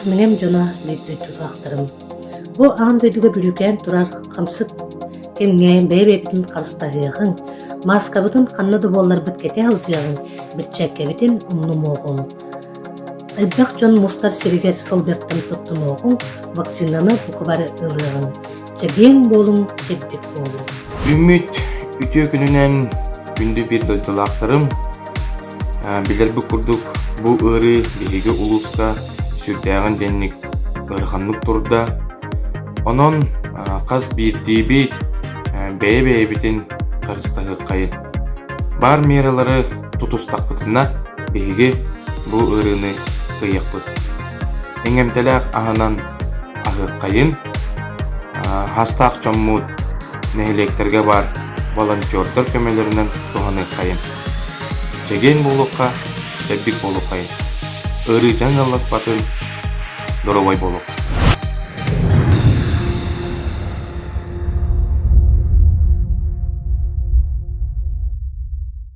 менем жона лүйттү фактырым. Бу аан дөйдүгө бүлүкен турар камсык кемге бебебитин карыстагыгын, маскабытын каннады боллар бит кете алжагын, бир чеккебитин умнумогун. Айбак жон мустар сиригер сылжырттан туттумогун, вакцинаны букубары ылыгын. Чеген болуң, чекдик болуң. Үмүт үтө күнүнөн күндү бир дойдулактырым. Билер бу курдук бу ыры биһиги улуска сүрдәгән денник ырханлык турда. Онон каз бир дибит бебебитин карыстагы кайын. Бар мералары тутустакпытына биһиги бу ырыны кыйыкпыт. Эңемтелек аханан агы кайын. Хастак чоммут нехелектерге бар волонтердер көмөлөрүнөн туханы кайын. Чеген болукка, чебдик болук кайын. Ыры жаңаласпатын доробой болук.